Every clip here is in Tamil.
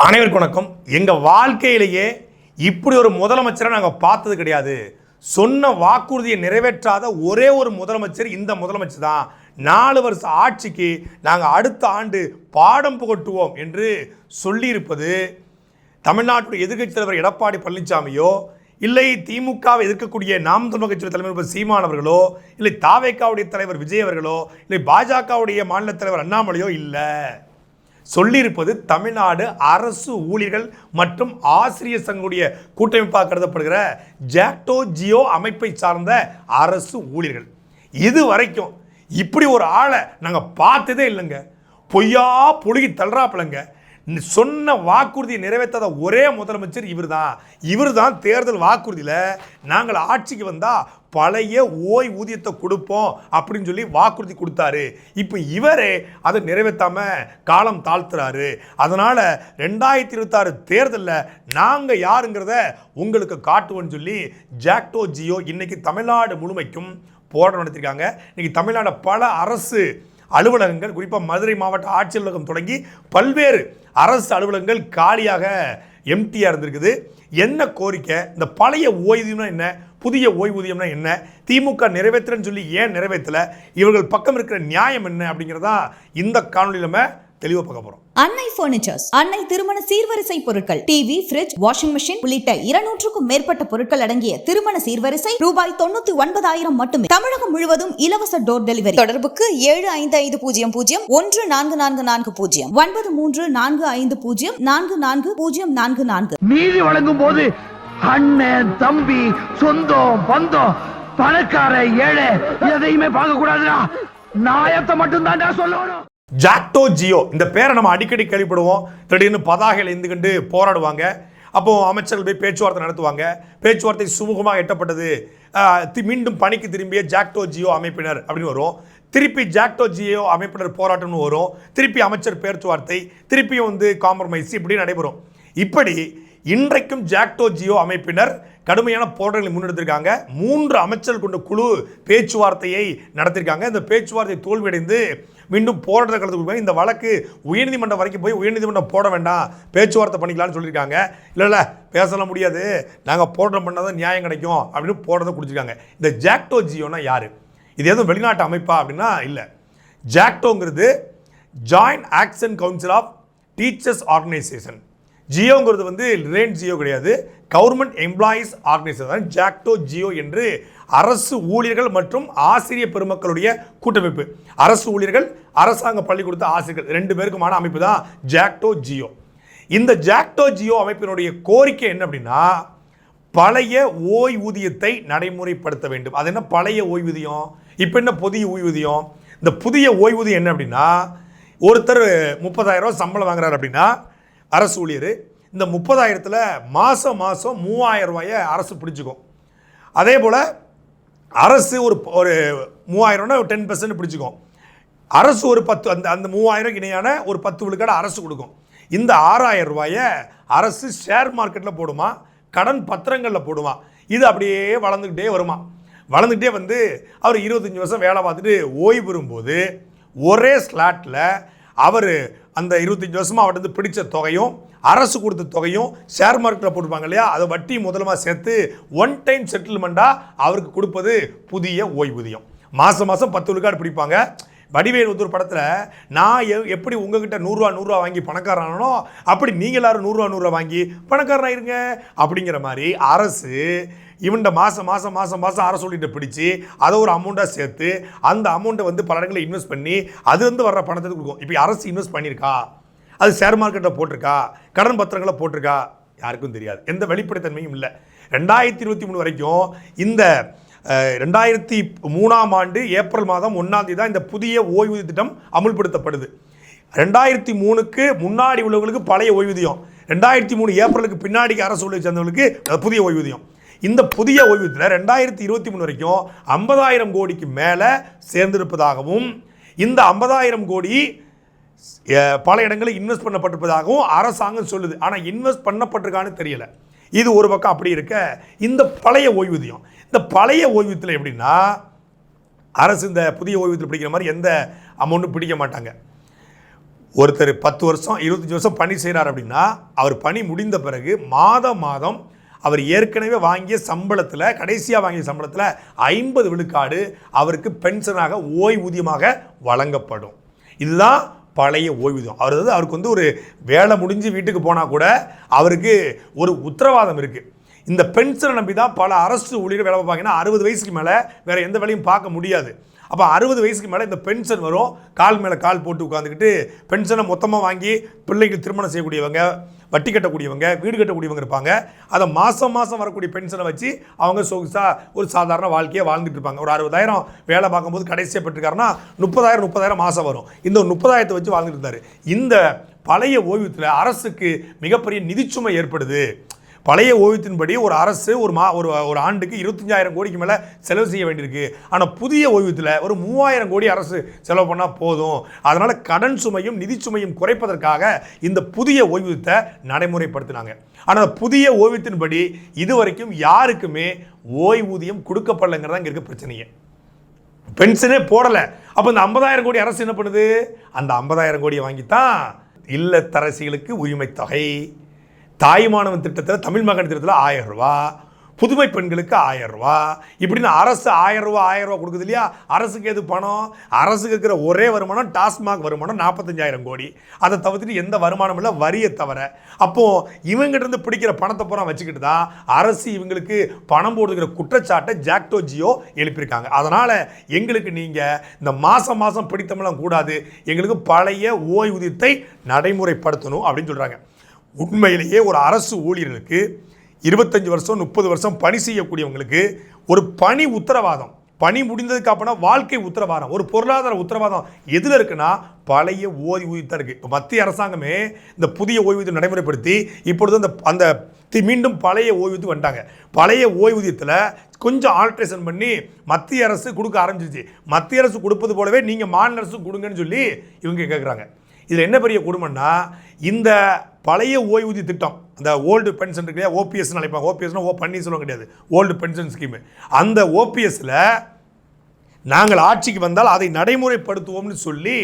அனைவருக்கும் வணக்கம். எங்கள் வாழ்க்கையிலேயே இப்படி ஒரு முதலமைச்சரை நாங்கள் பார்த்தது கிடையாது. சொன்ன வாக்குறுதியை நிறைவேற்றாத ஒரே ஒரு முதலமைச்சர் இந்த முதலமைச்சர் தான். 4 வருஷ ஆட்சிக்கு நாங்கள் அடுத்த ஆண்டு பாடம் புகட்டுவோம் என்று சொல்லியிருப்பது தமிழ்நாட்டுடைய எதிர்க்கட்சி தலைவர் எடப்பாடி பழனிசாமியோ, இல்லை திமுகவை எதிர்க்கக்கூடிய நாம் தமிழர் கட்சி தலைவர் சீமான் அவர்களோ, இல்லை தாவேக்காவுடைய தலைவர் விஜய் அவர்களோ, இல்லை பாஜகவுடைய மாநில தலைவர் அண்ணாமலையோ இல்லை. சொல்லியிருப்பது தமிழ்நாடு அரசு ஊழியர்கள் மற்றும் ஆசிரியர் சங்கங்களுடைய கூட்டமைப்பாக கருதப்படுகிற ஜாக்டோ ஜியோ அமைப்பை சார்ந்த அரசு ஊழியர்கள். இது வரைக்கும் இப்படி ஒரு ஆளை நாங்கள் பார்த்ததே இல்லைங்க. பொய்யா புழுகி தள்ளுறாப்பிலங்க. சொன்ன வாக்குறுதியை நிறைவேற்றாத ஒரே முதலமைச்சர் இவர் தான் தேர்தல் வாக்குறுதியில் நாங்கள் ஆட்சிக்கு வந்தால் பழைய ஓய்வூதியத்தை கொடுப்போம் அப்படின்னு சொல்லி வாக்குறுதி கொடுத்தாரு. இப்போ இவரே அதை நிறைவேற்றாமல் காலம் தாழ்த்துறாரு. அதனால் 2026 தேர்தலில் நாங்கள் யாருங்கிறத உங்களுக்கு காட்டுவோன்னு சொல்லி ஜாக்டோ ஜியோ இன்னைக்கு தமிழ்நாடு முழுமைக்கும் போராட்டம் நடத்திருக்காங்க. இன்னைக்கு தமிழ்நாடு பல அரசு அலுவலகங்கள், குறிப்பாக மதுரை மாவட்ட ஆட்சியர் அலுவலகம் தொடங்கி பல்வேறு அரசு அலுவலகங்கள் காலியாக எம்டியாக இருந்திருக்குது. என்ன கோரிக்கை? இந்த பழைய ஓய்வூதியம்னா என்ன, புதிய ஓய்வூதியம்னா என்ன, திமுக நிறைவேற்றுறன்னு சொல்லி ஏன் நிறைவேற்றலை, இவர்கள் பக்கம் இருக்கிற நியாயம் என்ன அப்படிங்கிறதா இந்த காணொலியில் நம்ம தெளிவாக பார்க்க போகிறோம். அன்னை பர்னிச்சர்ஸ், அன்னை திருமண சீர்வரிசை பொருட்கள், டிவி, ஃபிரிட்ஜ், வாஷிங் மெஷின் உள்ளிட்ட 200க்கும் மேற்பட்ட பொருட்கள் அடங்கிய திருமண சீர்வரிசை ரூபாய் 99,000 மட்டுமே. தமிழகம் முழுவதும் இலவச டோர் டெலிவரி. தொடர்புக்கு 7550014440 9345044044. நீதி வழங்கும் போது அண்ணன் தம்பி சொந்தம் பந்தம் பணக்கார ஏழை எதையுமே பார்க்க கூடாதுடா, நியாயத்தை மட்டும் தான் சொல்லணும். ஜாக்டோ ஜியோ இந்த பேரை நம்ம அடிக்கடி கேள்விப்படுவோம். திடீர்னு பதாகையில் இருந்துக்கிட்டு போராடுவாங்க. அப்போ அமைச்சர்கள் போய் பேச்சுவார்த்தை நடத்துவாங்க. பேச்சுவார்த்தை சுமூகமாக எட்டப்பட்டது, மீண்டும் பணிக்கு திரும்பிய ஜாக்டோ ஜியோ அமைப்பினர் அப்படின்னு வரும். திருப்பி ஜாக்டோ ஜியோ அமைப்பினர் போராட்டம்னு வரும். திருப்பி அமைச்சர் பேச்சுவார்த்தை, திருப்பியும் காம்ப்ரமைஸ், இப்படி நடைபெறும். இப்படி இன்றைக்கும் ஜாக்டோ ஜியோ அமைப்பினர் கடுமையான போராட்டங்களை முன்னெடுத்திருக்காங்க. 3 அமைச்சர்கள் கொண்ட குழு பேச்சுவார்த்தையை நடத்திருக்காங்க. இந்த பேச்சுவார்த்தை தோல்வியடைந்து மீண்டும் போராட்ட களத்துக்கு இந்த வழக்கு உயர்நீதிமன்றம் வரைக்கும் போய் உயர்நீதிமன்றம் போட வேண்டாம், பேச்சுவார்த்தை பண்ணிக்கலாம்னு சொல்லியிருக்காங்க. இல்லை பேசலாம் முடியாது, நாங்கள் போராட்டம் பண்ணால் தான் நியாயம் கிடைக்கும் அப்படின்னு போராட்டத்தை கொடுத்துருக்காங்க. இந்த ஜாக்டோ ஜியோனா யார்? இது எதுவும் வெளிநாட்டு அமைப்பா அப்படின்னா இல்லை. ஜாக்டோங்கிறது joint action council of teachers organisation. ஜியோங்கிறது ரிலையன்ஸ் ஜியோ கிடையாது, government employees organisation. JACTO GEO என்று அரசு ஊழியர்கள் மற்றும் ஆசிரியர் பெருமக்களுடைய கூட்டமைப்பு. அரசு ஊழியர்கள், அரசாங்க பள்ளிக்கூட ஆசிரியர்கள் 2 பேருக்குமான அமைப்பு தான் ஜாக்டோ ஜியோ. இந்த ஜாக்டோ ஜியோ அமைப்பினுடைய கோரிக்கை என்ன அப்படின்னா, பழைய ஓய்வூதியத்தை நடைமுறைப்படுத்த வேண்டும். அது என்ன பழைய ஓய்வூதியம், இப்போ என்ன புதிய ஓய்வூதியம்? இந்த புதிய ஓய்வூதியம் என்ன அப்படின்னா, ஒருத்தர் 30,000 சம்பளம் வாங்குறாரு அப்படின்னா அரசு ஊழியர், இந்த 30,000த்தில் மாதம் 3,000 அரசு பிடிச்சிக்கும். அதே போல் அரசு ஒரு 3,000 10% பிடிச்சிக்கும். அரசு ஒரு 10, அந்த 3,000 இணையான ஒரு 10 விழுக்காடு அரசு கொடுக்கும். இந்த 6,000 அரசு ஷேர் மார்க்கெட்டில் போடுமா, கடன் பத்திரங்களில் போடுமா. இது அப்படியே வளர்ந்துக்கிட்டே வருமா. வளர்ந்துக்கிட்டே அவர் 25 வருஷம் வேலை பார்த்துட்டு ஓய்வு பெறும்போது ஒரே ஸ்லாட்டில் அவர் அந்த 25 வருஷமாக அவர்கிட்ட பிடிச்ச தொகையும் அரசு கொடுத்த தொகையும் ஷேர் மார்க்கெட்டில் போட்டுப்பாங்க இல்லையா, அதை வட்டி முதலமாக சேர்த்து ஒன் டைம் செட்டில்மெண்ட்டாக அவருக்கு கொடுப்பது புதிய ஓய்வூதியம். மாதம் 10 விழுக்காடு பிடிப்பாங்க. வடிவேல் ஒரு படத்தில், நான் எப்படி உங்ககிட்ட 100 வாங்கி பணக்காரனோ அப்படி நீங்கள் எல்லாரும் 100 வாங்கி பணக்காரனாயிருங்க அப்படிங்கிற மாதிரி அரசு இவன்ட மாதம் அரசு சொல்லிட்டு பிடிச்சி அதை ஒரு அமௌண்ட்டாக சேர்த்து அந்த அமௌண்ட்டை பல இடங்களில் இன்வெஸ்ட் பண்ணி அது வர்ற பணத்தை கொடுக்கும். இப்போ அரசு இன்வெஸ்ட் பண்ணியிருக்கா, அது ஷேர் மார்க்கெட்டில் போட்டிருக்கா, கடன் பத்திரங்களை போட்டிருக்கா, யாருக்கும் தெரியாது. எந்த வெளிப்படைத்தன்மையும் இல்லை. 2023 வரைக்கும் இந்த 2003ஆம் ஆண்டு ஏப்ரல் மாதம் 1ஆம் தேதி தான் இந்த புதிய ஓய்வூதிய திட்டம் அமுல்படுத்தப்படுது. 2003க்கு முன்னாடி உள்ளவங்களுக்கு பழைய ஓய்வூதியம், 2003 ஏப்ரலுக்கு பின்னாடிக்கு அரசு ஊழியர் சேர்ந்தவங்களுக்கு புதிய ஓய்வூதியம். இந்த புதிய ஓய்வூதியத்தில் 2023 வரைக்கும் 50,000 கோடிக்கு மேலே சேர்ந்திருப்பதாகவும், இந்த 50,000 கோடி பல இடங்களில் இன்வெஸ்ட் பண்ணப்பட்டிருப்பதாகவும் அரசாங்கம் சொல்லுது. ஆனால் இன்வெஸ்ட் பண்ணப்பட்டிருக்கான்னு தெரியல. இது ஒரு பக்கம் அப்படி இருக்க, இந்த பழைய ஓய்வூதியம், இந்த பழைய ஓய்வூதியத்தில் எப்படின்னா, அரசு இந்த புதிய ஓய்வூதியத்தில் பிடிக்கிற மாதிரி எந்த அமௌண்ட்டும் பிடிக்க மாட்டாங்க. ஒருத்தர் 10 வருஷம் 25 வருஷம் பணி செய்கிறார் அப்படின்னா அவர் பணி முடிந்த பிறகு மாதம் அவர் ஏற்கனவே வாங்கிய சம்பளத்தில் கடைசியாக வாங்கிய சம்பளத்தில் 50 விழுக்காடு அவருக்கு பென்ஷனாக ஓய்வூதியமாக வழங்கப்படும். இதுதான் பழைய ஓய்வூதியம். அவருக்கு வந்து ஒரு வேலை முடிஞ்சு வீட்டுக்கு போனால் கூட அவருக்கு ஒரு உத்தரவாதம் இருக்குது. இந்த பென்ஷனை நம்பி தான் பல அரசு ஊழியர்கள் வேலை பார்ப்பாங்கன்னா 60 வயசுக்கு மேலே வேறு எந்த வேலையும் பார்க்க முடியாது. அப்போ 60 வயசுக்கு மேலே இந்த பென்ஷன் வரும். கால் மேலே கால் போட்டு உட்காந்துக்கிட்டு பென்ஷனை மொத்தமாக வாங்கி பிள்ளைக்கு திருமணம் செய்யக்கூடியவங்க, வட்டி கட்டக்கூடியவங்க, வீடு கட்டக்கூடியவங்க இருப்பாங்க. அதை மாதம் வரக்கூடிய பென்ஷனை வச்சு அவங்க சொகுசாக ஒரு சாதாரண வாழ்க்கையை வாழ்ந்துட்டு இருப்பாங்க. ஒரு 60,000 வேலை பார்க்கும்போது கடைசியாக பெற்றிருக்காருன்னா 30,000 மாதம் வரும். இந்த 30,000 வச்சு வாழ்ந்துட்டு இருந்தார். இந்த பழைய ஓய்வூதியத்தில் அரசுக்கு மிகப்பெரிய நிதிச்சுமை ஏற்படுது. பழைய ஓய்வூதியத்தின்படி ஒரு அரசு ஒரு ஆண்டுக்கு 25,000 கோடிக்கு மேலே செலவு செய்ய வேண்டியிருக்கு. ஆனால் புதிய ஓய்வூதியத்தில் ஒரு 3,000 கோடி அரசு செலவு பண்ணால் போதும். அதனால் கடன் சுமையும் நிதி சுமையும் குறைப்பதற்காக இந்த புதிய ஓய்வூதியத்தை நடைமுறைப்படுத்தினாங்க. ஆனால் புதிய ஓய்வூதியத்தின்படி இதுவரைக்கும் யாருக்குமே ஓய்வூதியம் கொடுக்கப்படலைங்கிறதா இங்கே இருக்க பிரச்சனையே. பென்ஷனே போடலை. அப்போ இந்த 50,000 கோடி அரசு என்ன பண்ணுது? அந்த 50,000 கோடியை வாங்கித்தான் இல்லத்தரசிகளுக்கு உரிமை தொகை, தாய்மானவன் திட்டத்தில், தமிழ் மகன் திட்டத்தில் 1000 ரூபா, புதுமை பெண்களுக்கு 1000 ரூபா, இப்படின்னு அரசு 1000 ரூபா கொடுக்குது இல்லையா? அரசுக்கு எது பணம்? அரசுக்கு இருக்கிற ஒரே வருமானம் டாஸ்மாக் வருமானம் 45,000 கோடி. அதை தவிர்த்துட்டு எந்த வருமானம் இல்லை, வரியை தவிர. அப்போது இவங்ககிட்ட இருந்து பிடிக்கிற பணத்தை பூரா வச்சுக்கிட்டு தான் அரசு இவங்களுக்கு பணம் போடுகிற குற்றச்சாட்டை ஜாக்டோ ஜியோ எழுப்பியிருக்காங்க. அதனால் எங்களுக்கு நீங்கள் இந்த மாதம் பிடித்தமெல்லாம் கூடாது, எங்களுக்கு பழைய ஓய்வூதியத்தை நடைமுறைப்படுத்தணும் அப்படின்னு சொல்கிறாங்க. உண்மையிலேயே ஒரு அரசு ஊழியர்களுக்கு 25 வருஷம் 30 வருஷம் பணி செய்யக்கூடியவங்களுக்கு ஒரு பணி உத்தரவாதம், பணி முடிந்ததுக்கு அப்புறம் வாழ்க்கை உத்தரவாதம், ஒரு பொருளாதார உத்தரவாதம் எதில் இருக்குன்னா பழைய ஓய்வூதியத்தான் இருக்குது. இப்போ மத்திய அரசாங்கமே இந்த புதிய ஓய்வூதியம் நடைமுறைப்படுத்தி இப்பொழுது அந்த மீண்டும் பழைய ஓய்வூதியம் வந்துட்டாங்க. பழைய ஓய்வூதியத்தில் கொஞ்சம் ஆல்ட்ரேஷன் பண்ணி மத்திய அரசு கொடுக்க ஆரம்பிச்சிச்சு. மத்திய அரசு கொடுப்பது போலவே நீங்கள் மாநில அரசு கொடுங்கன்னு சொல்லி இவங்க கேட்குறாங்க. இதில் என்ன பெரிய கொடுமைன்னா, இந்த பழைய ஓய்வூதிய திட்டம், அந்த ஓல்டு பென்ஷன் இருக்கு இல்லையா, ஓபிஎஸ்ன்னு நினைப்பாங்க. ஓபிஎஸ்னா பன்னீர்செல்வம் கிடையாது, ஓல்டு பென்ஷன் ஸ்கீமு. அந்த ஓபிஎஸ்ல நாங்கள் ஆட்சிக்கு வந்தால் அதை நடைமுறைப்படுத்துவோம்னு சொல்லி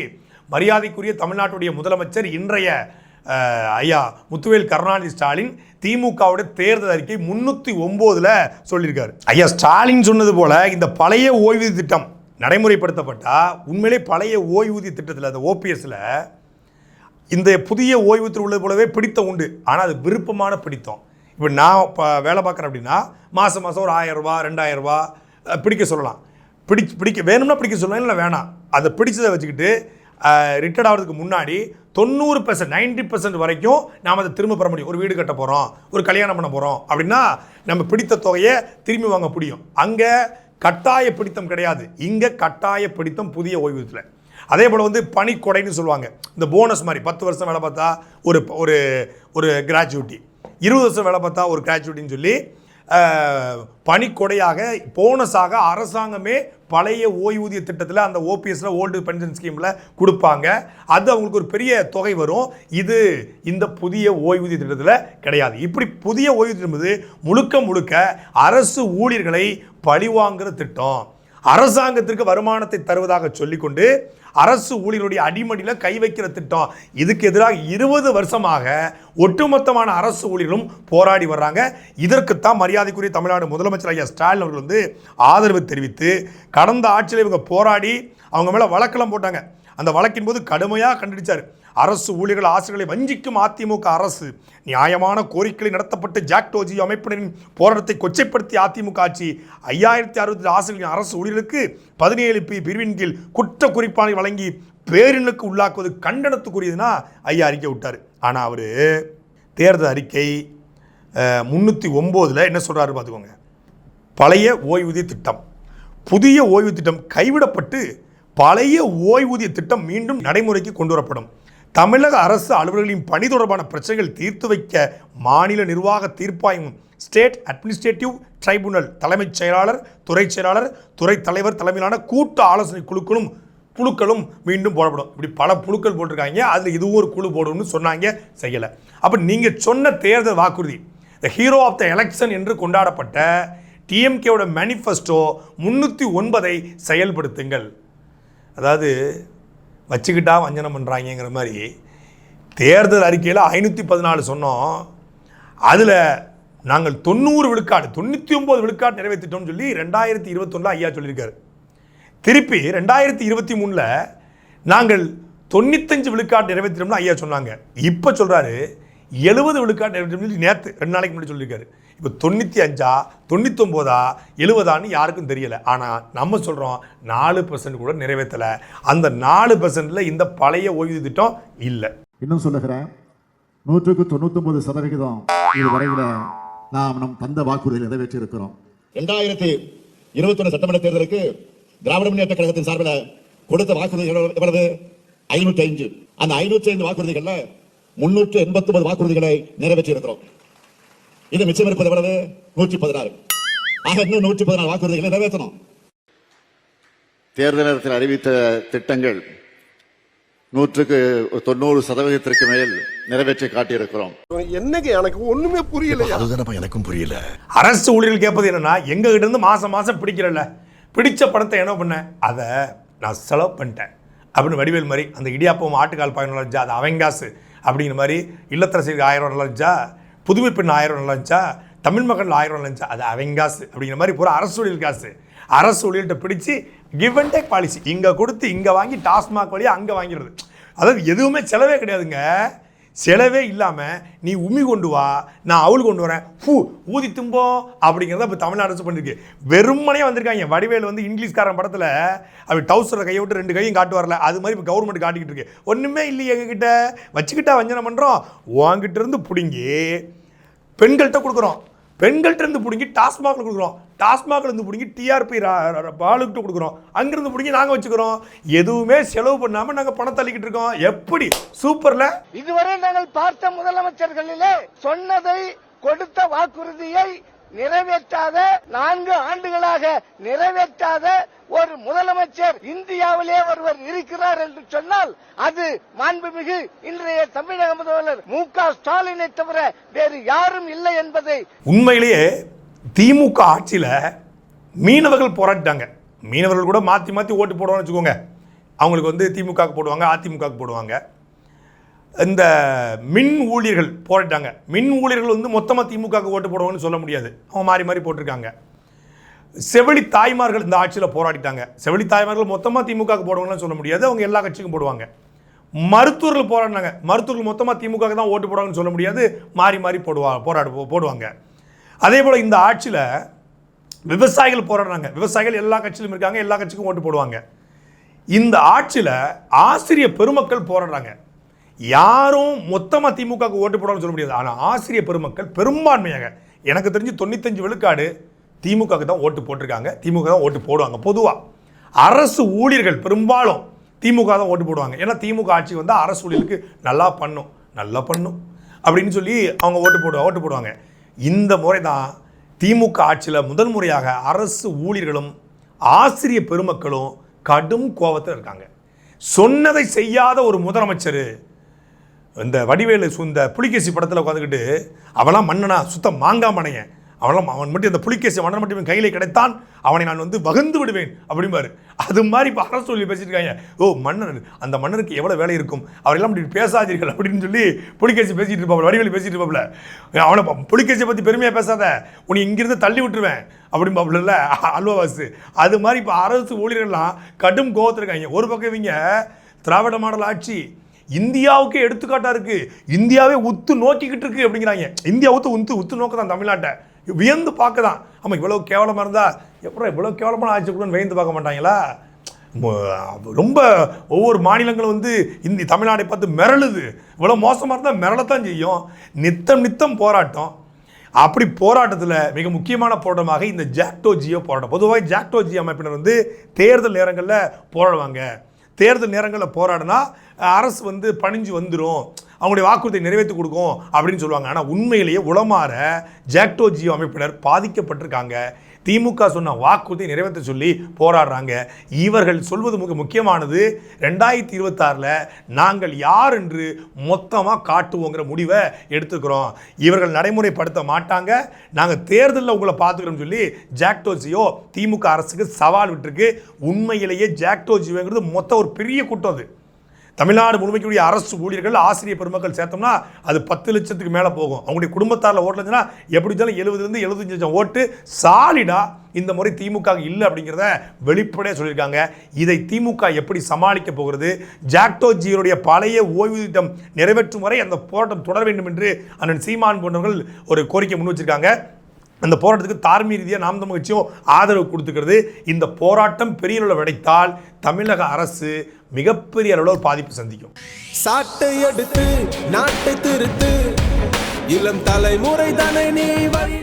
மரியாதைக்குரிய தமிழ்நாட்டுடைய முதலமைச்சர் இன்றைய ஐயா முத்துவேல் கருணாநிதி ஸ்டாலின் திமுகவுடைய தேர்தல் அறிக்கை 309 சொல்லியிருக்காரு. ஐயா ஸ்டாலின் சொன்னது போல இந்த பழைய ஓய்வூதிய திட்டம் நடைமுறைப்படுத்தப்பட்டால் உண்மையிலே பழைய ஓய்வூதிய திட்டத்தில் அந்த ஓபிஎஸ்ல இந்த புதிய ஓய்வூதியத்தில் உள்ளது போலவே பிடித்தம் உண்டு. ஆனால் அது விருப்பமான பிடித்தம். இப்போ நான் இப்போ வேலை பார்க்குறேன் அப்படின்னா மாதம் ஒரு 1000 ரூபா 2000 ரூபா பிடிக்க சொல்லலாம். பிடிக்க வேணும்னா பிடிக்க சொல்லலாம், இல்லை வேணாம். அதை பிடிச்சதை வச்சுக்கிட்டு ரிட்டையர்ட் ஆகிறதுக்கு முன்னாடி 90% 90% வரைக்கும் நாம் அதை திரும்ப பெற முடியும். ஒரு வீடு கட்ட போகிறோம், ஒரு கல்யாணம் பண்ண போகிறோம் அப்படின்னா நம்ம பிடித்த தொகையை திரும்பி வாங்க முடியும். அங்கே கட்டாய பிடித்தம் கிடையாது, இங்கே கட்டாய பிடித்தம் புதிய ஓய்வூதியத்தில். அதே போல் வந்து பணிக்கொடைன்னு சொல்லுவாங்க. இந்த போனஸ் மாதிரி 10 வருஷம் வேலை பார்த்தா ஒரு ஒரு ஒரு கிராஜுவிட்டி, 20 வருஷம் வேலை பார்த்தா ஒரு கிராஜுவிட்டின்னு சொல்லி பணிக்கொடையாக போனஸாக அரசாங்கமே பழைய ஓய்வூதிய திட்டத்தில் அந்த ஓபிஎஸ்ல ஓல்டு பென்ஷன் ஸ்கீமில் கொடுப்பாங்க. அது அவங்களுக்கு ஒரு பெரிய தொகை வரும். இது இந்த புதிய ஓய்வூதிய திட்டத்தில் கிடையாது. இப்படி புதிய ஓய்வூதியம் என்பது முழுக்க அரசு ஊழியர்களை பழிவாங்குகிற திட்டம், அரசாங்கத்திற்கு வருமானத்தை தருவதாக சொல்லிக்கொண்டு அரசு ஊழியர்களுடைய அடிமடியில் கை வைக்கிற திட்டம். இதுக்கு எதிராக 20 வருஷமாக ஒட்டுமொத்தமான அரசு ஊழியர்களும் போராடி வர்றாங்க. இதற்குத்தான் மரியாதைக்குரிய தமிழ்நாடு முதலமைச்சர் ஐயா ஸ்டாலின் அவர்கள் வந்து ஆதரவு தெரிவித்து கடந்த ஆட்சியில் இவங்க போராடி அவங்க மேலே வழக்கெல்லாம் போட்டாங்க. அந்த வழக்கின் போது கடுமையாக கண்டிச்சார். அரசு ஊழியர்கள் ஆசிரியர்களை வஞ்சிக்கும் அதிமுக அரசு, நியாயமான கோரிக்கைகளை நடத்தப்பட்டு ஜாக்டோஜி அமைப்பினரின் போராட்டத்தை கொச்சைப்படுத்திய அதிமுக ஆட்சி 5060 ஆசிரியர்கள் அரசு ஊழியர்களுக்கு 17 பிரிவின் கீழ் குற்ற குறிப்பானை வழங்கி பேரினுக்கு உள்ளாக்குவது கண்டனத்துக்குரியதுன்னா ஐயா அறிக்கை விட்டார். ஆனால் அவர் தேர்தல் அறிக்கை 309 என்ன சொல்கிறாரு பார்த்துக்கோங்க. பழைய ஓய்வூதிய திட்டம், புதிய ஓய்வூதிய திட்டம் கைவிடப்பட்டு பழைய ஓய்வூதிய திட்டம் மீண்டும் நடைமுறைக்கு கொண்டு வரப்படும். தமிழக அரசு அலுவலர்களின் பணி தொடர்பான பிரச்சனைகள் தீர்த்து வைக்க மாநில நிர்வாக தீர்ப்பாயம் ஸ்டேட் அட்மினிஸ்ட்ரேட்டிவ் ட்ரைபுனல் தலைமைச் செயலாளர், துறை செயலாளர், துறை தலைவர் தலைமையிலான கூட்டு ஆலோசனை புழுக்களும் மீண்டும் போடப்படும். இப்படி பல புழுக்கள் போட்டிருக்காங்க. அதில் இதுவும் ஒரு குழு போடணும்னு சொன்னாங்க, செய்யலை. அப்போ நீங்கள் சொன்ன தேர்தல் வாக்குறுதி, the hero of the election என்று கொண்டாடப்பட்ட டிஎம்கேவோட மேனிஃபெஸ்டோ 309 செயல்படுத்துங்கள். அதாவது வச்சுக்கிட்டா வஞ்சனம் பண்ணுறாங்கிற மாதிரி தேர்தல் அறிக்கையில் 514 சொன்னோம். அதில் நாங்கள் 90 விழுக்காடு 99 விழுக்காடு நிறைவேற்றிட்டோம்னு சொல்லி 2021 ஐயா சொல்லியிருக்காரு. திருப்பி 2023 நாங்கள் 95 விழுக்காடு நிறைவேற்றிட்டோம்னு ஐயா சொன்னாங்க. இப்போ சொல்கிறாரு 70 விழுக்காடு நிறைவேற்றோம்னு நேற்று 2 நாளைக்கு முன்னாடி சொல்லியிருக்காரு. இப்போ 95 99 70 யாருக்கும் தெரியலை. ஆனால் நம்ம சொல்கிறோம் 4% கூட நிறைவேற்றலை. அந்த 4%ல் இந்த பழைய ஓய்வு திட்டம் இல்லை. இன்னும் சொல்லுகிறேன், 99% இதுவரையில் நாம் நம் தந்த வாக்குறுதியை நிறைவேற்றி இருக்கிறோம். 2021 சட்டமன்ற தேர்தலுக்கு திராவிட முன்னேற்ற கழகத்தின் சார்பில் கொடுத்த வாக்குறுதிகள் எவ்வளவு? 505. அந்த 505 வாக்குறுதிகள்ல 389 வாக்குறுதிகளை நிறைவேற்றி இருக்கிறோம். இது மிச்சம் இருப்பது எவ்வளவு? 116. ஆக இன்னும் 114 வாக்குறுதிகளை நிறைவேற்றணும். தேர்தல் நேரத்தில் அறிவித்த திட்டங்கள் 190% மேல் நிறைவேற்றி காட்டியிருக்கிறோம். என்னங்க எனக்கு ஒண்ணுமே புரியல. அதுதானப்பா எனக்கும் புரியல. அரசு ஊழியர்கள் கேட்பது என்னன்னா, எங்க கிட்ட இருந்து மாசம் மாசம் பிடிக்கிறல்ல, பிடிச்ச பணத்தை என்ன பண்ணேன், அதை நான் செலவு பண்ணிட்டேன் அப்படின்னு வடிவேல் மாதிரி அந்த இடியாப்பம் ஆட்டுக்கால் $500 அது அவங்க காசு அப்படிங்கிற மாதிரி, இல்லத்தரசிக்கு $1000 புதுமை பெண் $1000 தமிழ் மக்கள் $1000 அது அவங்க காசு அப்படிங்கிற மாதிரி பூரா அரசு ஊழியர் காசு. அரசு ஊழியர்கிட்ட பிடிச்சி கிவ் அண்ட் டேக் பாலிசி, இங்கே கொடுத்து இங்கே வாங்கி டாஸ்மாக் வழியாக அங்கே வாங்கிடுறது. அதாவது எதுவுமே செலவே கிடையாதுங்க. செலவே இல்லாமல் நீ உமி கொண்டு வா, நான் அவள் கொண்டு வரேன், ஊதி தும்போம் அப்படிங்கிறத இப்போ தமிழ்நாடு அரசு பண்ணிருக்கு. வெறுமனையாக வந்திருக்காங்க. வடிவேல் வந்து இங்கிலீஷ்காரன் படத்தில் அப்படி டவுசரை கையை விட்டு 2 கையும் காட்டு வரல, அது மாதிரி இப்போ கவர்மெண்ட் காட்டிக்கிட்டு இருக்கு. ஒன்றுமே இல்லையே எங்ககிட்ட, வச்சுக்கிட்டா வஞ்சனம் பண்ணுறோம். உங்ககிட்ட இருந்து பிடுங்கி பெண்கள்கிட்ட கொடுக்குறோம், பெண்கள்கிட்ட இருந்து பிடுங்கி டாஸ்மாகில் கொடுக்குறோம், டாஸ்மாகில் இருந்து பிடுங்கி டிஆர்பி பாலுக்கிட்ட கொடுக்குறோம், அங்கிருந்து பிடுங்கி நாங்கள் வச்சுக்கிறோம். எதுவுமே செலவு பண்ணாமல் நாங்கள் பணம் தள்ளிக்கிட்டு இருக்கோம். எப்படி சூப்பர்ல. இதுவரை நாங்கள் பார்த்த முதலமைச்சர்களிலே சொன்னதை கொடுத்த வாக்குறுதியை நிறைவேற்றாத, 4 ஆண்டுகளாக நிறைவேற்றாத ஒரு முதலமைச்சர் இந்தியாவிலே ஒருவர் இருக்கிறார் என்று சொன்னால் அது மாண்புமிகு இன்றைய தமிழக முதல்வர் மு.க. ஸ்டாலினை தவிர வேறு யாரும் இல்லை என்பதை. உண்மையிலேயே திமுக ஆட்சியில் மீனவர்கள் போராட்டாங்க. மீனவர்கள் கூட மாற்றி மாற்றி ஓட்டு போடுவான்னு வச்சுக்கோங்க. அவங்களுக்கு வந்து திமுகவுக்கு போடுவாங்க, அதிமுகவுக்கு போடுவாங்க. இந்த மின் ஊழியர்கள் போராட்டாங்க. மின் ஊழியர்கள் வந்து மொத்தமாக திமுகவுக்கு ஓட்டு போடுவாங்கன்னு சொல்ல முடியாது, அவங்க மாறி மாறி போட்டிருக்காங்க. செவிலி தாய்மார்கள் இந்த ஆட்சியில் போராடிட்டாங்க. செவிலி தாய்மார்கள் மொத்தமாக திமுகவுக்கு போடுவாங்கன்னு சொல்ல முடியாது, அவங்க எல்லா கட்சிக்கும் போடுவாங்க. மருத்துவர்கள் போராடினாங்க. மருத்துவர்கள் மொத்தமாக திமுகவுக்கு தான் ஓட்டு போடுவாங்கன்னு சொல்ல முடியாது, மாறி மாறி போடுவாங்க. அதே போல் இந்த ஆட்சியில் விவசாயிகள் போராடுறாங்க. விவசாயிகள் எல்லா கட்சியிலும் இருக்காங்க, எல்லா கட்சிக்கும் ஓட்டு போடுவாங்க. இந்த ஆட்சியில் ஆசிரியர் பெருமக்கள் போராடுறாங்க. யாரும் மொத்தமாக திமுகவுக்கு ஓட்டு போடுவாங்கன்னு சொல்ல முடியாது, ஆனால் ஆசிரியர் பெருமக்கள் பெரும்பான்மையாக எனக்கு தெரிஞ்சு 95 விழுக்காடு திமுகவுக்கு தான் ஓட்டு போட்டிருக்காங்க, திமுக தான் ஓட்டு போடுவாங்க. பொதுவாக அரசு ஊழியர்கள் பெரும்பாலும் திமுக தான் ஓட்டு போடுவாங்க. ஏன்னா திமுக ஆட்சி வந்து அரசு ஊழியர்களுக்கு நல்லா பண்ணும் அப்படின்னு சொல்லி அவங்க ஓட்டு போடுவாங்க. இந்த முறை தான் திமுக ஆட்சியில் முதல் முறையாக அரசு ஊழியர்களும் ஆசிரியர் பெருமக்களும் கடும் கோபத்தில் இருக்காங்க. சொன்னதை செய்யாத ஒரு முதலமைச்சர், இந்த வடிவேலு இந்த புலிகேசி படத்தில் உட்காந்துக்கிட்டு அவெல்லாம் மன்னனா சுத்த மாங்காமனையன், அவன் மட்டும் அந்த புலிகேசி மன்னன் மட்டும் கையிலே கிடைத்தான் அவனை நான் வந்து வகுந்து விடுவேன் அப்படிம்பாரு. அது மாதிரி இப்போ அரசு சொல்லி பேசிட்டு இருக்காங்க. ஓ மன்னர், அந்த மன்னருக்கு எவ்வளோ வேலை இருக்கும், அவரெல்லாம் அப்படி பேசாதீர்கள் அப்படின்னு சொல்லி புலிகேசி பேசிட்டு இருப்பாப்ல, வடிவேலு பேசிட்டு இருப்பாப்ல. அவனை புலிகேசியை பற்றி பெருமையாக பேசாத, உன்னை இங்கிருந்து தள்ளி விட்டுருவேன் அப்படிம்பாப்புல அல்வாவாசு. அது மாதிரி இப்போ அரசு ஊழியர்கள்லாம் கடும் கோபத்தில் இருக்காங்க. ஒரு பக்கம் இவங்க திராவிட மாடல் ஆட்சி இந்தியாவுக்கு எடுத்துக்காட்டா இருக்கு, இந்தியாவே உத்து நோக்கிக்கிட்டு இருக்கு அப்படிங்கிறாங்க. இந்தியா உத்து நோக்க தான் தமிழ்நாட்டை வியந்து பார்க்க தான். ஆமாம், இவ்வளோ கேவலமாக இருந்தால் எப்போ இவ்வளோ கேவலமான ஆட்சி கூட வியந்து பார்க்க மாட்டாங்களா? ரொம்ப ஒவ்வொரு மாநிலங்களும் வந்து இந்த தமிழ்நாட்டை பார்த்து மிரளுது. இவ்வளோ மோசமாக இருந்தால் மிரளத்தான் செய்யும். நித்தம் போராட்டம். அப்படி போராட்டத்தில் மிக முக்கியமான போராட்டமாக இந்த ஜாக்டோ ஜியோ போராட்டம். பொதுவாக ஜாக்டோ ஜியோ அமைப்பினர் வந்து தேர்தல் நேரங்களில் போராடுவாங்க. தேர்தல் நேரங்களில் போராடினா அரசு வந்து பணிஞ்சு வந்துடும், அவங்களுடைய வாக்குறுதியை நிறைவேற்றி கொடுக்கும் அப்படின்னு சொல்லுவாங்க. ஆனால் உண்மையிலேயே உளமாற ஜாக்டோ ஜியோ அமைப்பினர் பாதிக்கப்பட்டிருக்காங்க. திமுக சொன்ன வாக்குறுதியை நிறைவேற்ற சொல்லி போராடுறாங்க. இவர்கள் சொல்வது மிக முக்கியமானது, 2026 நாங்கள் யார் என்று மொத்தமாக காட்டுவோங்கிற முடிவை எடுத்துக்கிறோம். இவர்கள் நடைமுறைப்படுத்த மாட்டாங்க, நாங்கள் தேர்தலில் உங்களை பார்த்துக்கிறோம் சொல்லி ஜாக்டோ ஜியோ திமுக அரசுக்கு சவால் விட்டுருக்கு. உண்மையிலேயே ஜாக்டோ ஜியோங்கிறது மொத்தம் ஒரு பெரிய கூட்டம். அது தமிழ்நாடு முழுமைக்குரிய அரசு ஊழியர்கள் ஆசிரியர் பெருமக்கள் சேர்த்தோம்னா அது 10 லட்சத்துக்கு மேலே போகும். அவங்களுடைய குடும்பத்தாரில் ஓட்டு இருந்துச்சுன்னா எப்படி இருந்தாலும் 70 to 75 லட்சம் ஓட்டு சாலிடா இந்த முறை திமுக இல்லை அப்படிங்கிறத வெளிப்படையாக சொல்லியிருக்காங்க. இதை திமுக எப்படி சமாளிக்க போகிறது? ஜாக்டோ ஜியோடைய பழைய ஓய்வு திட்டம் நிறைவேற்றும் வரை அந்த போராட்டம் தொடர வேண்டும் என்று அண்ணன் சீமான் போன்றவர்கள் ஒரு கோரிக்கை முன் வச்சிருக்காங்க. அந்த போராட்டத்துக்கு தார்மீக ரீதியாக நாம் தமிழ் கட்சியும் ஆதரவு கொடுத்துக்கிறது. இந்த போராட்டம் பெரிய அளவில் வெடித்தால் தமிழக அரசு மிகப்பெரிய அளவில் ஒரு பாதிப்பு சந்திக்கும். சாட்டை எடுத்து நாட்டை திருத்து இளம் தலைமுறை தானே நீ